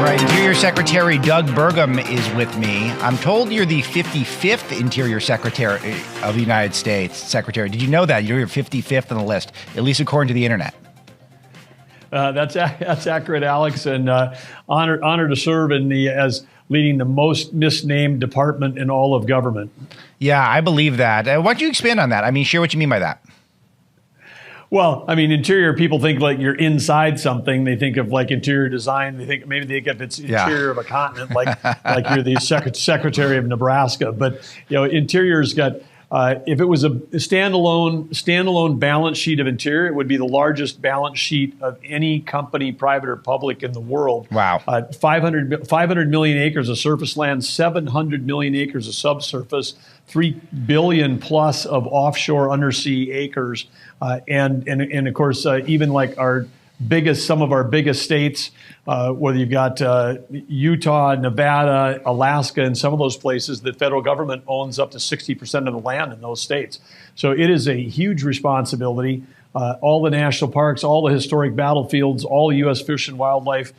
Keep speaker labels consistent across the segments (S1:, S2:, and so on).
S1: right, Interior Secretary Doug Burgum is with me. I'm told you're the 55th Interior Secretary of the United States. Secretary, did you know that? You're 55th on the list, at least according to the internet.
S2: That's accurate, Alex, and honor to serve as leading the most misnamed department in all of government.
S1: Yeah, I believe that. Why don't you expand on that? I mean, share what you mean by that.
S2: Well, I mean, interior, people think like you're inside something. They think of like interior design. They think it's interior of a continent, like you're the Secretary of Nebraska. But, interior's got, if it was a standalone balance sheet of interior, it would be the largest balance sheet of any company, private or public, in the world.
S1: Wow.
S2: 500 million acres of surface land, 700 million acres of subsurface, 3 billion plus of offshore undersea acres. And of course, even like some of our biggest states, whether you've got Utah, Nevada, Alaska, and some of those places, the federal government owns up to 60% of the land in those states. So it is a huge responsibility. All the national parks, all the historic battlefields, all U.S. fish and wildlife.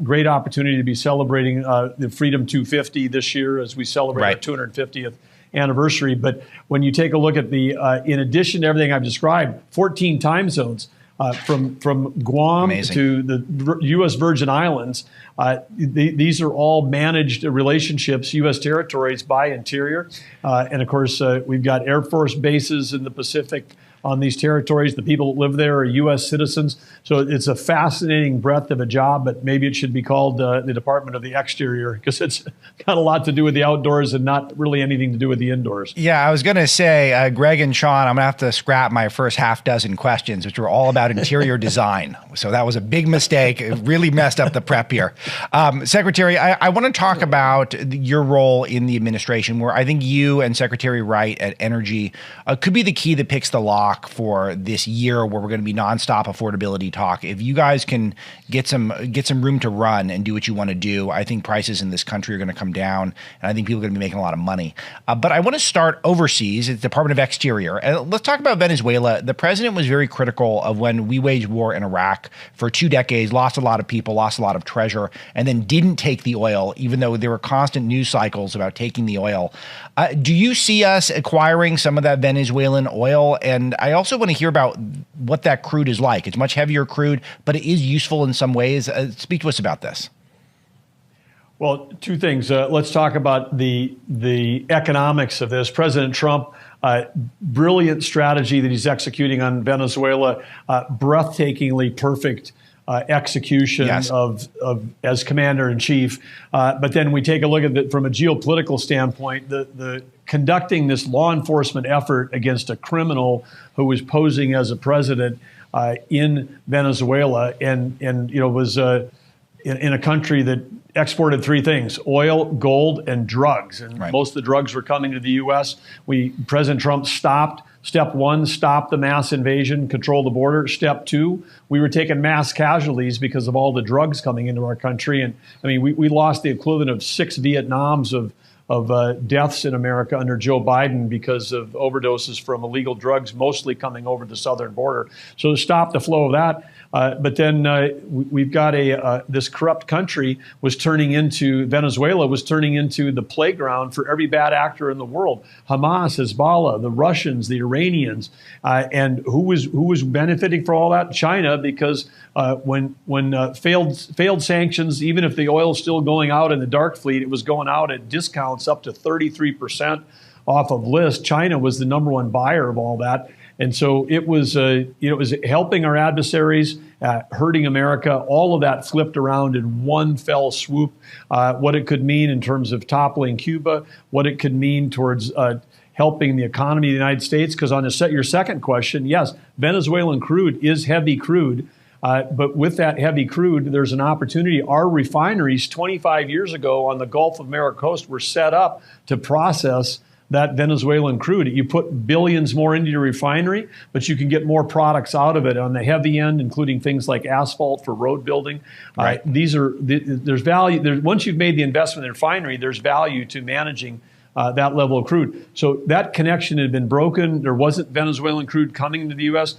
S2: Great opportunity to be celebrating the Freedom 250 this year as we celebrate our 250th anniversary. But when you take a look at in addition to everything I've described, 14 time zones, from Guam to the U.S. Virgin Islands, these are all managed relationships, U.S. territories by Interior. And of course, we've got Air Force bases in the Pacific on these territories. The people that live there are U.S. citizens. So it's a fascinating breadth of a job, but maybe it should be called the Department of the Exterior, because it's got a lot to do with the outdoors and not really anything to do with the indoors.
S1: Yeah, I was going to say, Greg and Sean, I'm going to have to scrap my first half dozen questions, which were all about interior design. So that was a big mistake. It really messed up the prep here. Secretary, I want to talk about your role in the administration, where I think you and Secretary Wright at Energy could be the key that picks the lock for this year, where we're going to be nonstop affordability talk. If you guys can get some room to run and do what you want to do, I think prices in this country are going to come down, and I think people are going to be making a lot of money. But I want to start overseas at the Department of Exterior. And let's talk about Venezuela. The president was very critical of when we waged war in Iraq for 2 decades, lost a lot of people, lost a lot of treasure, and then didn't take the oil, even though there were constant news cycles about taking the oil. Do you see us acquiring some of that Venezuelan oil? And I also want to hear about what that crude is like. It's much heavier crude, but it is useful in some ways. Speak to us about this.
S2: Well, 2 things. Let's talk about the economics of this. President Trump, brilliant strategy that he's executing on Venezuela, breathtakingly perfect execution of as commander-in-chief. But then we take a look at it from a geopolitical standpoint, the conducting this law enforcement effort against a criminal who was posing as a president in Venezuela and was in a country that exported 3 things: oil, gold, and drugs. And most of the drugs were coming to the U.S. President Trump stopped. Step 1, stop the mass invasion, control the border. Step 2, we were taking mass casualties because of all the drugs coming into our country. And I mean, we lost the equivalent of 6 Vietnams of deaths in America under Joe Biden because of overdoses from illegal drugs, mostly coming over the southern border. So to stop the flow of that. But then we've got this corrupt country Venezuela was turning into the playground for every bad actor in the world. Hamas, Hezbollah, the Russians, the Iranians, and who was benefiting from all that? China, because when failed sanctions, even if the oil is still going out in the dark fleet, it was going out at discounts up to 33% off of list. China was the number 1 buyer of all that. And so it was helping our adversaries, hurting America. All of that flipped around in one fell swoop. What it could mean in terms of toppling Cuba, what it could mean towards helping the economy of the United States. Because on your second question, yes, Venezuelan crude is heavy crude. But with that heavy crude, there's an opportunity. Our refineries 25 years ago on the Gulf of Mexico coast were set up to process that Venezuelan crude. You put billions more into your refinery, but you can get more products out of it on the heavy end, including things like asphalt for road building. There's value. Once you've made the investment in the refinery, there's value to managing that level of crude. So that connection had been broken. There wasn't Venezuelan crude coming into the U.S.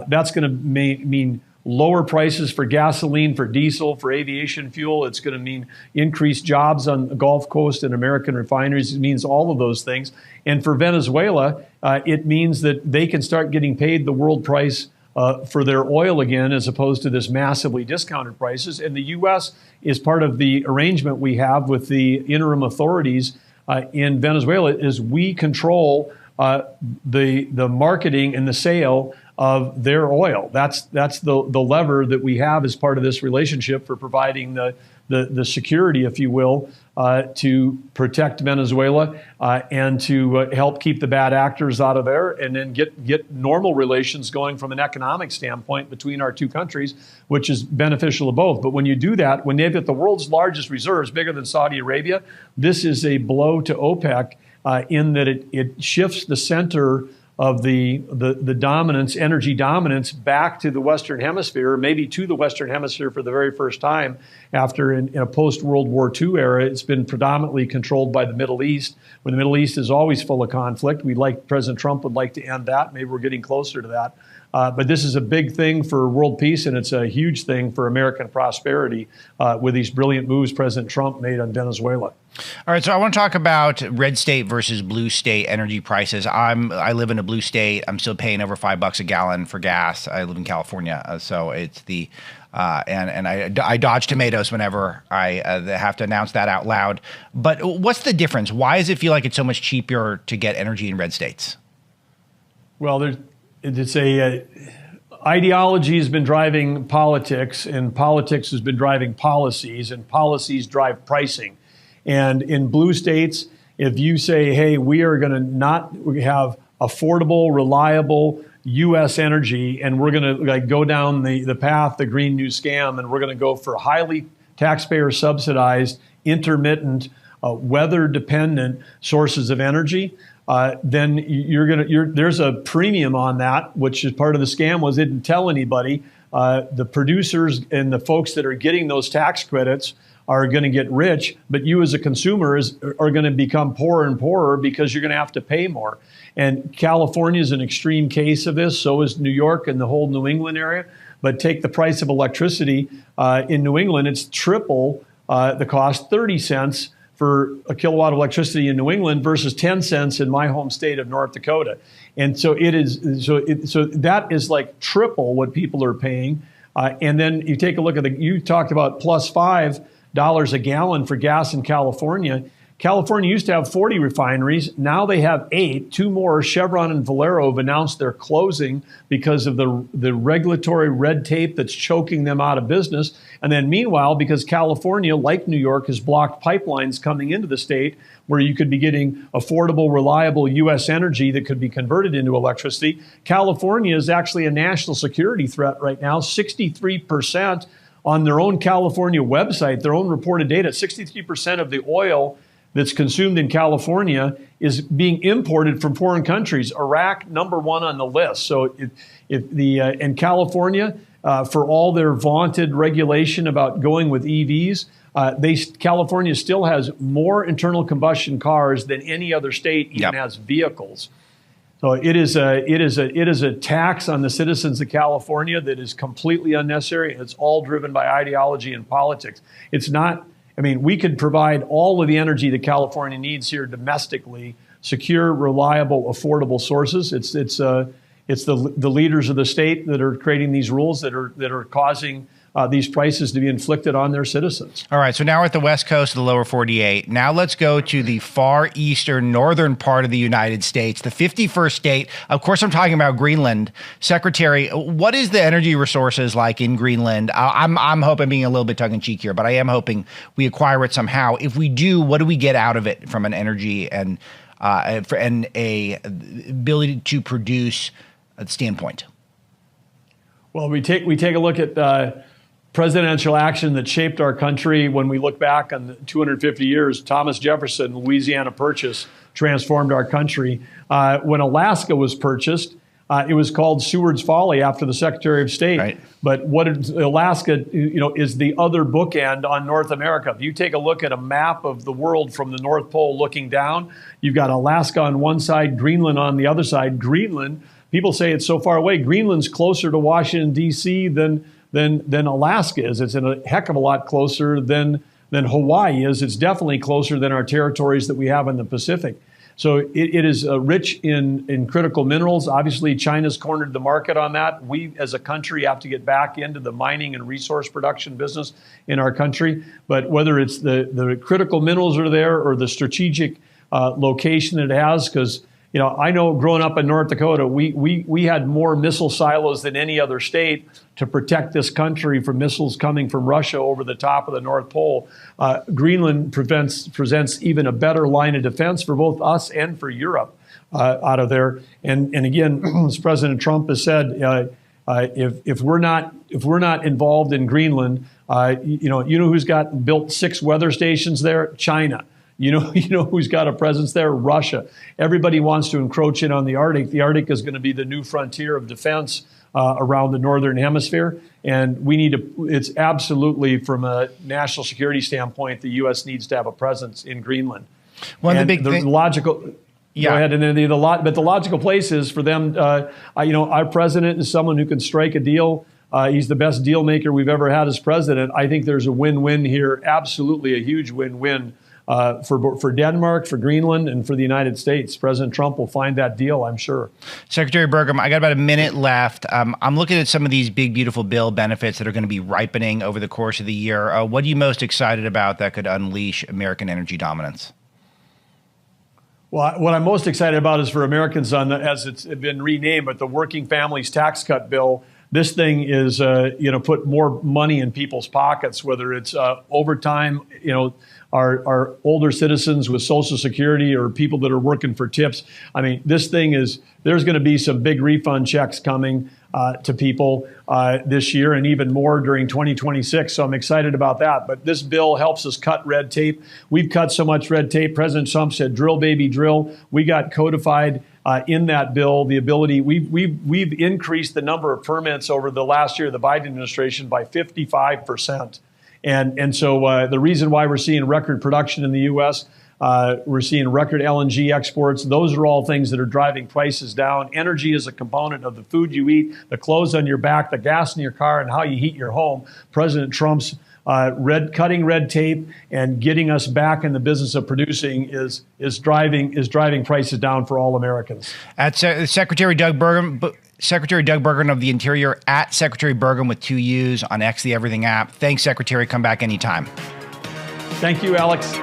S2: That's going to mean lower prices for gasoline, for diesel, for aviation fuel. It's going to mean increased jobs on the Gulf Coast and American refineries. It means all of those things. And for Venezuela, it means that they can start getting paid the world price for their oil again, as opposed to this massively discounted prices. And the U.S. is part of the arrangement we have with the interim authorities in Venezuela, is we control the marketing and the sale of their oil. That's the lever that we have as part of this relationship for providing the security, if you will, to protect Venezuela and to help keep the bad actors out of there, and then get normal relations going from an economic standpoint between our two countries, which is beneficial to both. But when you do that, when they've got the world's largest reserves, bigger than Saudi Arabia, this is a blow to OPEC in that it shifts the center of the dominance, energy dominance, back to the Western Hemisphere, maybe to the Western Hemisphere for the very first time after in a post-World War II era. It's been predominantly controlled by the Middle East, when the Middle East is always full of conflict. President Trump would like to end that. Maybe we're getting closer to that. But this is a big thing for world peace, and it's a huge thing for American prosperity with these brilliant moves President Trump made on Venezuela.
S1: All right, so I want to talk about red state versus blue state energy prices. I live in a blue state. I'm still paying over $5 a gallon for gas. I live in California, so it's the and I dodge tomatoes whenever I have to announce that out loud. But what's the difference? Why does it feel like it's so much cheaper to get energy in red states?
S2: Well, ideology has been driving politics, and politics has been driving policies, and policies drive pricing. And in blue states, if you say, hey, we are going to not have affordable, reliable U.S. energy, and we're going to go down the path, the Green New Scam, and we're going to go for highly taxpayer subsidized, intermittent, weather-dependent sources of energy, then there's a premium on that, which is part of the scam. Was it didn't tell anybody. The producers and the folks that are getting those tax credits are going to get rich, but you as a consumer are going to become poorer and poorer because you're going to have to pay more. And California is an extreme case of this. So is New York and the whole New England area. But take the price of electricity in New England, it's triple the cost, 30 cents for a kilowatt of electricity in New England versus 10 cents in my home state of North Dakota. And so so that is like triple what people are paying. And then you take a look at you talked about plus $5 a gallon for gas in California. California used to have 40 refineries. Now they have 8. 2 more, Chevron and Valero, have announced they're closing because of the regulatory red tape that's choking them out of business. And then meanwhile, because California, like New York, has blocked pipelines coming into the state where you could be getting affordable, reliable U.S. energy that could be converted into electricity, California is actually a national security threat right now. 63% on their own California website, their own reported data, 63% of the oil that's consumed in California is being imported from foreign countries. Iraq, #1 on the list. So in California, for all their vaunted regulation about going with EVs, California still has more internal combustion cars than any other state even has vehicles. So it is a tax on the citizens of California that is completely unnecessary. It's all driven by ideology and politics. It's not. I mean, we could provide all of the energy that California needs here domestically, secure, reliable, affordable sources. It's the leaders of the state that are creating these rules that are causing these prices to be inflicted on their citizens.
S1: All right, so now we're at the west coast of the lower 48. Now let's go to the far eastern northern part of the United States, the 51st state. Of course, I'm talking about Greenland. Secretary, what is the energy resources like in Greenland? I'm hoping, being a little bit tongue-in-cheek here, but I am hoping we acquire it somehow. If we do, what do we get out of it from an energy and a ability to produce standpoint?
S2: Well, we take a look at presidential action that shaped our country. When we look back on the 250 years, Thomas Jefferson, Louisiana Purchase, transformed our country. When Alaska was purchased, it was called Seward's Folly after the Secretary of State.
S1: Right.
S2: But Alaska, is the other bookend on North America. If you take a look at a map of the world from the North Pole looking down, you've got Alaska on one side, Greenland on the other side. Greenland, people say it's so far away. Greenland's closer to Washington, D.C. than than Alaska is. It's in a heck of a lot closer than Hawaii is. It's definitely closer than our territories that we have in the Pacific. So it is rich in critical minerals. Obviously, China's cornered the market on that. We, as a country, have to get back into the mining and resource production business in our country. But whether it's the critical minerals are there or the strategic location it has, because I know growing up in North Dakota, we had more missile silos than any other state to protect this country from missiles coming from Russia over the top of the North Pole. Greenland presents even a better line of defense for both us and for Europe out of there. And again, as President Trump has said, if we're not involved in Greenland, you know who's got built 6 weather stations there? China. You know who's got a presence there? Russia. Everybody wants to encroach in on the Arctic. The Arctic is going to be the new frontier of defense around the Northern Hemisphere. And we need to, it's absolutely, from a national security standpoint, the U.S. needs to have a presence in Greenland.
S1: One of the big
S2: logical. Yeah. Go ahead. And then but the logical place is for them, our president is someone who can strike a deal. He's the best deal maker we've ever had as president. I think there's a win-win here, absolutely a huge win-win. For Denmark, for Greenland, and for the United States. President Trump will find that deal, I'm sure.
S1: Secretary Burgum, I got about a minute left. I'm looking at some of these big, beautiful bill benefits that are going to be ripening over the course of the year. What are you most excited about that could unleash American energy dominance?
S2: Well, what I'm most excited about is for Americans as it's been renamed, but the Working Families Tax Cut Bill. This thing is, put more money in people's pockets, whether it's overtime, our older citizens with Social Security or people that are working for tips. I mean, this thing is, there's going to be some big refund checks coming to people this year and even more during 2026. So I'm excited about that. But this bill helps us cut red tape. We've cut so much red tape. President Trump said, drill, baby, drill. We got codified in that bill the ability. We've increased the number of permits over the last year, the Biden administration, by 55%. And so the reason why we're seeing record production in the U.S., we're seeing record LNG exports. Those are all things that are driving prices down. Energy is a component of the food you eat, the clothes on your back, the gas in your car, and how you heat your home. President Trump's cutting red tape and getting us back in the business of producing is driving prices down for all Americans.
S1: At Secretary Doug Burgum of the Interior, at Secretary Burgum with 2 U's on X the Everything app. Thanks, Secretary. Come back anytime.
S2: Thank you, Alex.